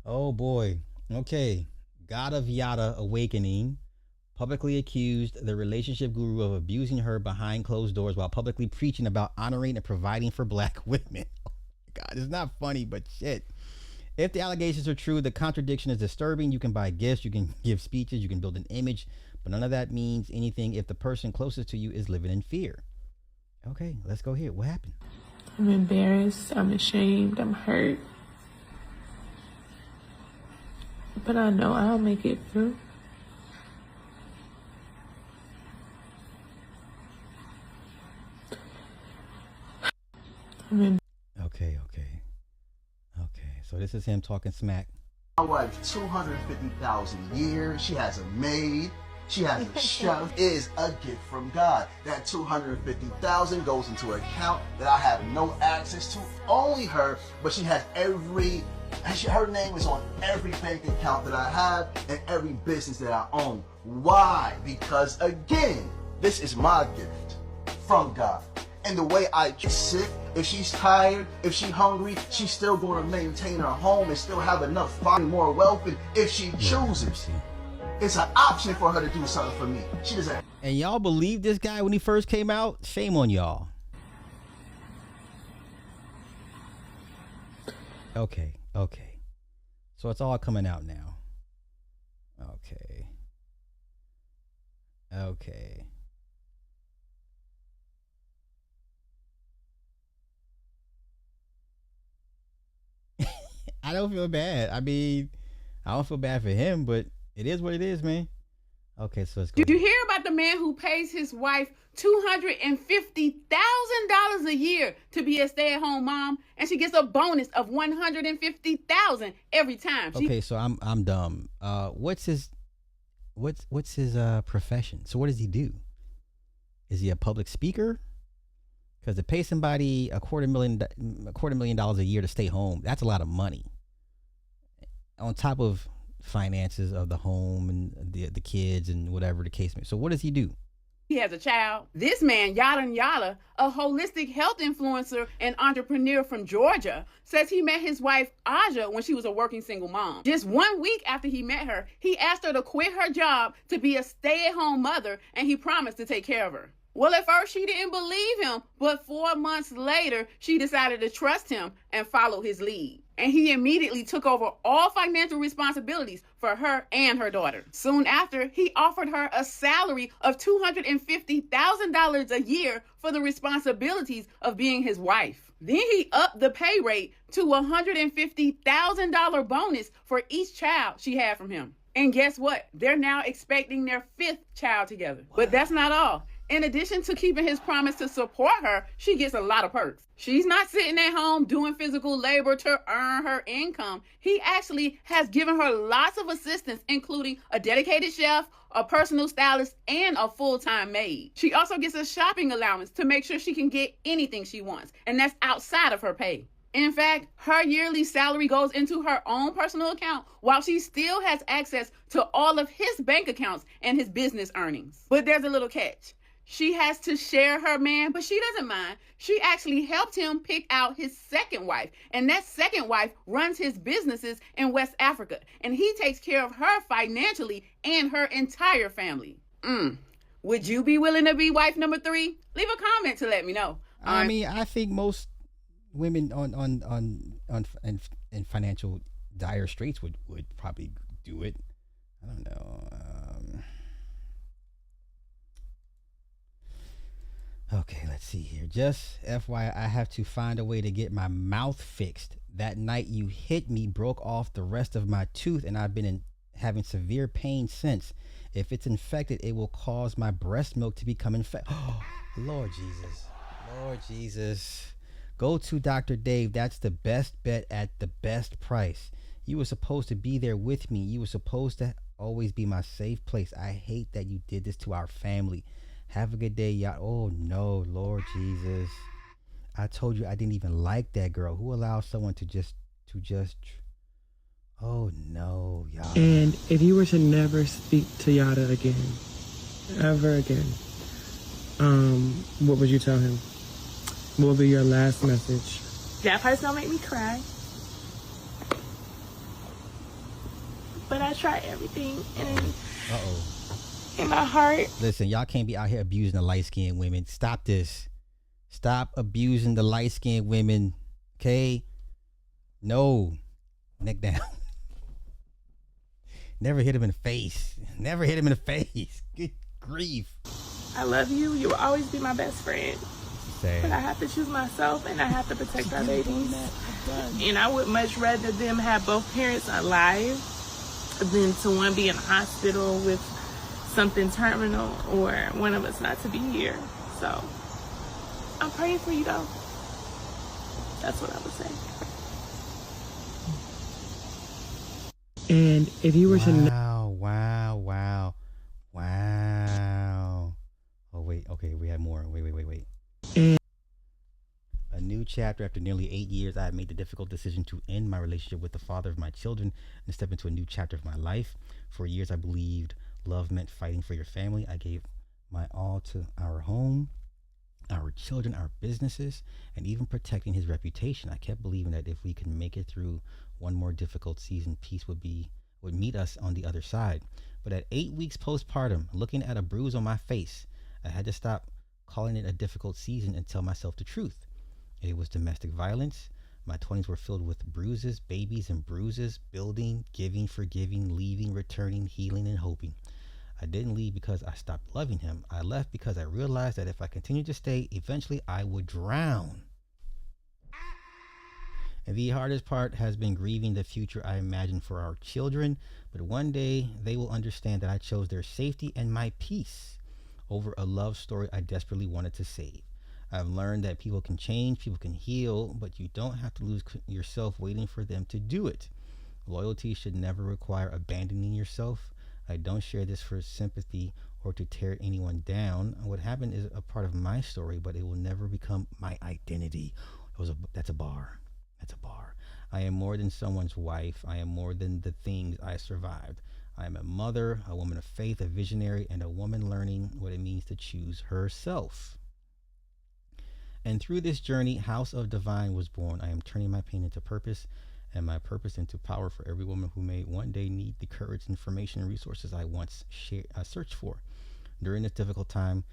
Oh boy. Okay. God of Yada Awakening publicly accused the relationship guru of abusing her behind closed doors while publicly preaching about honoring and providing for black women. God, it's not funny, but shit. If the allegations are true, the contradiction is disturbing. You can buy gifts, you can give speeches, you can build an image, but none of that means anything if the person closest to you is living in fear. Okay, let's go here. What happened? I'm embarrassed, I'm ashamed, I'm hurt. But I know I'll make it through. Okay. So this is him talking smack. My wife, 250,000 years. She has a maid. She has a chef. It is a gift from God. That 250,000 goes into an account that I have no access to. Only her, but she has her name is on every bank account that I have and every business that I own. Why? Because again, this is my gift from God. And the way I get sick, if she's tired, if she's hungry, she's still going to maintain her home and still have enough finding more wealth if she chooses. It's an option for her to do something for me. She doesn't. And y'all believe this guy when he first came out? Shame on y'all. Okay. So it's all coming out now. Okay. I don't feel bad. I mean, I don't feel bad for him, but it is what it is, man. Okay, so let's go. Did you hear about the man who pays his wife $250,000 a year to be a stay-at-home mom, and she gets a bonus of $150,000 every time? Okay, so I'm dumb. What's his profession? So what does he do? Is he a public speaker? Because to pay somebody a $250,000 a year to stay home, that's a lot of money. On top of finances of the home and the kids and whatever the case may be. So what does he do? He has a child. This man, Yada, a holistic health influencer and entrepreneur from Georgia, says he met his wife, Aja, when she was a working single mom. Just 1 week after he met her, he asked her to quit her job to be a stay-at-home mother, and he promised to take care of her. Well, at first she didn't believe him, but 4 months later, she decided to trust him and follow his lead. And he immediately took over all financial responsibilities for her and her daughter. Soon after, he offered her a salary of $250,000 a year for the responsibilities of being his wife. Then he upped the pay rate to $150,000 bonus for each child she had from him. And guess what? They're now expecting their 5th child together. But that's not all. In addition to keeping his promise to support her, she gets a lot of perks. She's not sitting at home doing physical labor to earn her income. He actually has given her lots of assistance, including a dedicated chef, a personal stylist, and a full-time maid. She also gets a shopping allowance to make sure she can get anything she wants, and that's outside of her pay. In fact, her yearly salary goes into her own personal account while she still has access to all of his bank accounts and his business earnings. But there's a little catch. She has to share her man, but she doesn't mind. She actually helped him pick out his second wife, and that second wife runs his businesses in West Africa, and he takes care of her financially and her entire family. Would you be willing to be wife number 3? Leave a comment to let me know. I mean, I think most women in financial dire straits would probably do it. I don't know. Okay, let's see here. Just FYI, I have to find a way to get my mouth fixed. That night you hit me broke off the rest of my tooth, and I've been having severe pain since. If it's infected, it will cause my breast milk to become infected. Oh, Lord Jesus. Go to Dr. Dave. That's the best bet at the best price. You were supposed to be there with me. You were supposed to always be my safe place. I hate that you did this to our family. Have a good day, y'all. Oh no, Lord Jesus. I told you I didn't even like that girl. Who allows someone to just oh no, y'all. And if you were to never speak to Yada again, ever again, what would you tell him? What would be your last message? That part's gonna make me cry. but I try everything. And Uh-oh. in my heart, Listen, y'all can't be out here abusing the light-skinned women. Stop this. Stop abusing the light-skinned women. Okay? No. Neck down. Never hit him in the face. Never hit him in the face. Good grief. I love you. You will always be my best friend. Sad. But I have to choose myself, and I have to protect our babies. And I would much rather them have both parents alive than to one be in a hospital with something terminal or one of us not to be here. So I'm praying for you, though. That's what I would say. And if you were to know, Wow. Oh, wait. Okay, we have more. Wait. and A new chapter. After nearly 8 years, I have made the difficult decision to end my relationship with the father of my children and step into a new chapter of my life. For years, I believed love meant fighting for your family. I gave my all to our home, our children, our businesses, and even protecting his reputation. I kept believing that if we could make it through one more difficult season, peace would meet us on the other side. But at 8 weeks postpartum, looking at a bruise on my face, I had to stop calling it a difficult season and tell myself the truth. It was domestic violence. My 20s were filled with bruises, babies and bruises, building, giving, forgiving, leaving, returning, healing, and hoping. I didn't leave because I stopped loving him. I left because I realized that if I continued to stay, eventually I would drown. And the hardest part has been grieving the future I imagined for our children. But one day they will understand that I chose their safety and my peace over a love story I desperately wanted to save. I've learned that people can change, people can heal, but you don't have to lose yourself waiting for them to do it. Loyalty should never require abandoning yourself. I don't share this for sympathy or to tear anyone down. What happened is a part of my story, but it will never become my identity. That's a bar. That's a bar. I am more than someone's wife. I am more than the things I survived. I am a mother, a woman of faith, a visionary, and a woman learning what it means to choose herself. And through this journey, House of Divine was born. I am turning my pain into purpose and my purpose into power for every woman who may one day need the courage, information, and resources I once searched for. During this difficult time,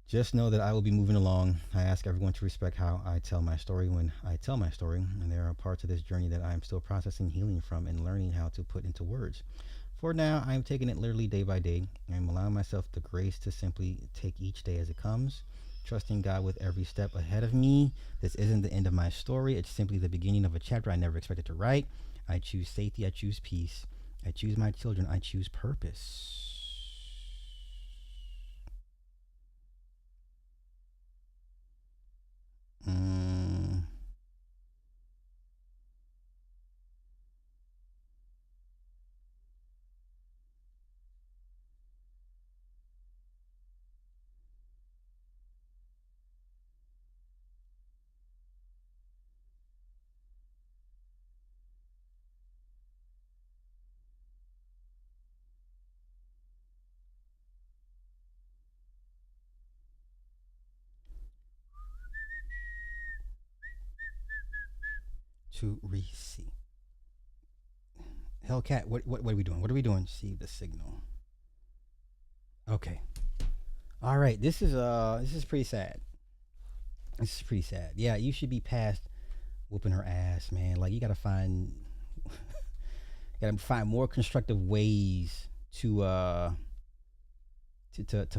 just know that I will be moving along. I ask everyone to respect how I tell my story when I tell my story, and there are parts of this journey that I am still processing, healing from, and learning how to put into words. For now, I am taking it literally day by day. I am allowing myself the grace to simply take each day as it comes, trusting God with every step ahead of me. This isn't the end of my story. It's simply the beginning of a chapter I never expected to write. I choose safety. I choose peace. I choose my children. I choose purpose. To receive. Hellcat, what are we doing? What are we doing? See the signal. Okay. All right. This is pretty sad. This is pretty sad. Yeah, you should be past whooping her ass, man. Like you gotta find more constructive ways to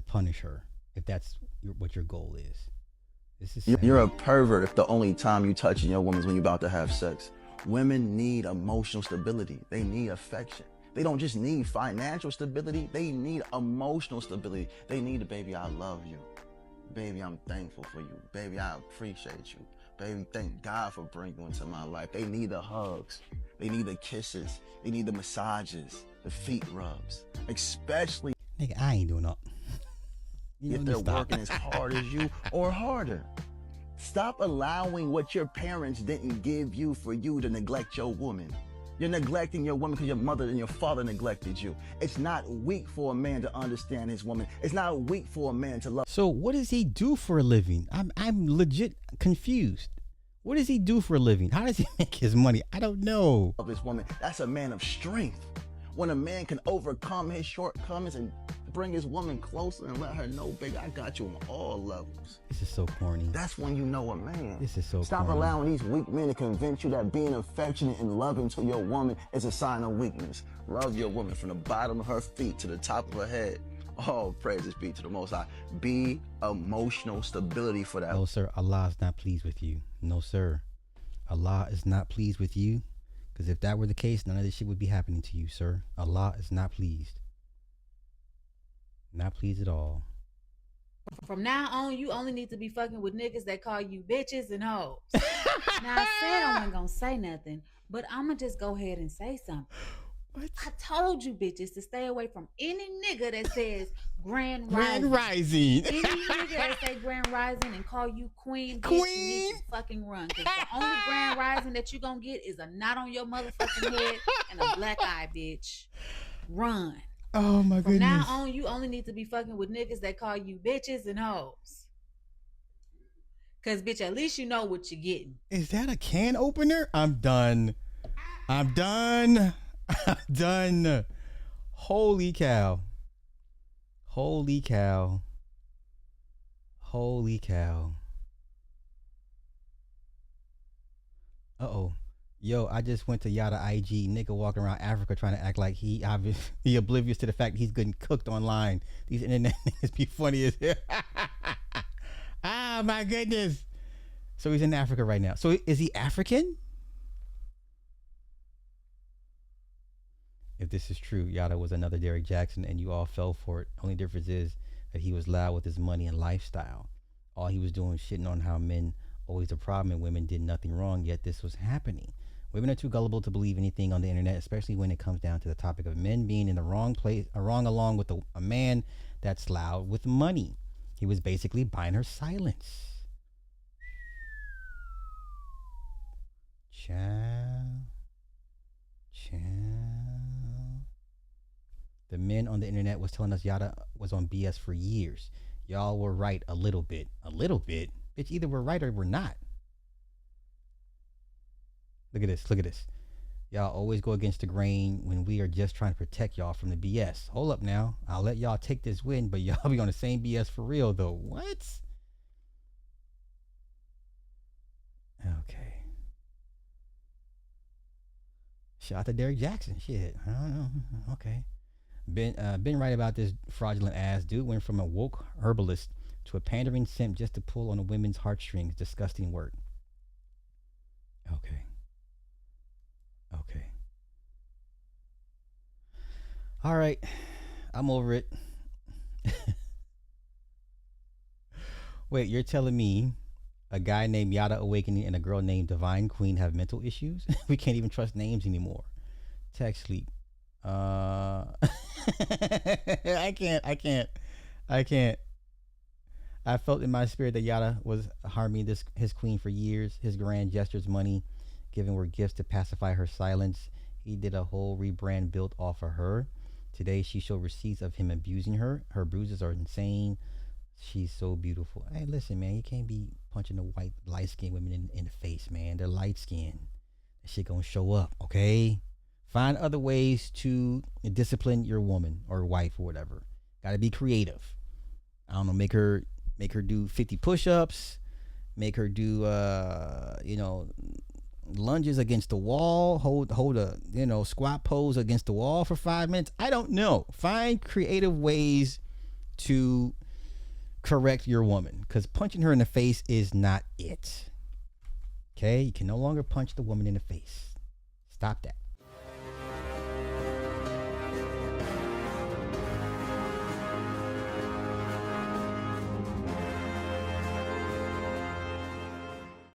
punish her if that's what your goal is. You're a pervert if the only time you touching your woman is when you're about to have sex. Women need emotional stability. They need affection. They don't just need financial stability. They need emotional stability. They need baby, I love you. Baby, I'm thankful for you. Baby, I appreciate you. Baby, thank God for bringing you into my life. They need the hugs. They need the kisses. They need the massages, the feet rubs. Especially nigga, I ain't doing that. If they're working as hard as you or harder. Stop allowing what your parents didn't give you for you to neglect your woman. You're neglecting your woman because your mother and your father neglected you. It's not weak for a man to understand his woman. It's not weak for a man to love. So what does he do for a living? I'm legit confused. What does he do for a living? How does he make his money? I don't know. Of his woman. That's a man of strength. When a man can overcome his shortcomings and bring his woman closer and let her know, baby, I got you on all levels. This is so corny. That's when you know a man. This is so Stop corny. allowing these weak men to convince you that being affectionate and loving to your woman is a sign of weakness. Love your woman from the bottom of her feet to the top of her head. All praises be to the Most High. Be emotional stability for that. No, sir. Allah is not pleased with you. No, sir. Allah is not pleased with you. Because if that were the case, none of this shit would be happening to you, sir. Allah is not pleased. Not pleased at all. From now on, you only need to be fucking with niggas that call you bitches and hoes. Now, I said I wasn't gonna say nothing, but I'ma just go ahead and say something. What? I told you bitches to stay away from any nigga that says Grand Grand Rising. Rising. Any nigga that say Grand Rising and call you queen, bitch, Queen? you need to fucking run. Because the only Grand Rising that you gonna get is a knot on your motherfucking head and a black eye, bitch. Run. Oh my From goodness. now on, you only need to be fucking with niggas that call you bitches and hoes. Cause bitch, at least you know what you're getting. Is that a can opener? I'm done. I'm done. I'm done. Holy cow. Holy cow. Holy cow. Uh-oh. Yo, I just went to Yada IG. Nigga walking around Africa trying to act like he oblivious to the fact he's getting cooked online. These internet niggas be funny as hell. Ah, my goodness. So he's in Africa right now. So is he African? If this is true, Yada was another Derrick Jackson and you all fell for it. Only difference is that he was loud with his money and lifestyle. All he was doing was shitting on how men always a problem and women did nothing wrong, yet this was happening. Women are too gullible to believe anything on the internet, especially when it comes down to the topic of men being in the wrong place, wrong along with a man that's loud with money. He was basically buying her silence. Child. The men on the internet was telling us Yada was on BS for years. Y'all were right a little bit. A little bit? Bitch, either we're right or we're not. Look at this. Look at this. Y'all always go against the grain when we are just trying to protect y'all from the BS. Hold up now. I'll let y'all take this win, but y'all be on the same BS for real though. What? Okay. Shout out to Derrick Jackson. Shit. I don't know. Okay. Been right about this fraudulent ass. Dude went from a woke herbalist to a pandering simp just to pull on a women's heartstrings. Disgusting work. Okay. Okay. All right. I'm over it. Wait, you're telling me a guy named Yada Awakening and a girl named Divine Queen have mental issues? We can't even trust names anymore. Tech sleep. I can't. I felt in my spirit that Yada was harming his queen for years. His grand gestures, money, giving her gifts to pacify her silence. He did a whole rebrand built off of her. Today she showed receipts of him abusing her. Her bruises are insane. She's so beautiful. Hey, listen, man, you can't be punching the white, light-skinned women in the face, man. They're light-skinned. That shit gonna show up, okay? Find other ways to discipline your woman or wife or whatever. Gotta be creative. I don't know, make her do 50 push-ups, make her do lunges against the wall, hold a squat pose against the wall for 5 minutes. I don't know. Find creative ways to correct your woman, because punching her in the face is not it. Okay, you can no longer punch the woman in the face. Stop that.